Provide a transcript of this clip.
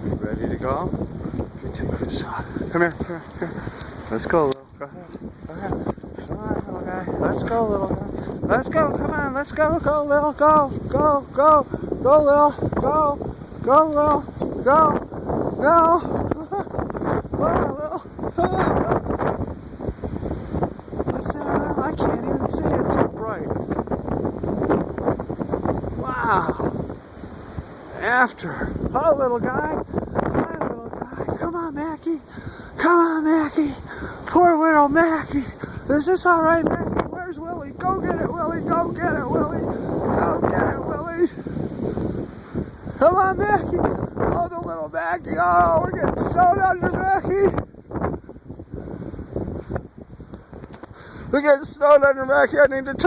You ready to go? You take this shot. Come here, come here, here. Let's go, little. Go ahead. Go ahead. Come on, little guy. Let's go, little guy. Let's go. Come on. Let's go. Go, little. Go. Go. Go. Go, little. Go. Go, little. Go. Go. Go, little. What's that? I can't even see it. It's so bright. Wow. After. Hi, little guy. Hi, little guy. Come on, Mackie. Come on, Mackie. Poor little Mackie. Is this all right, Mackie? Where's Willie? Go get it, Willie. Go get it, Willie. Go get it, Willie. Come on, Mackie. Oh, the little Mackie. Oh, we're getting snowed under, Mackie. We're getting snowed under, Mackie. I need to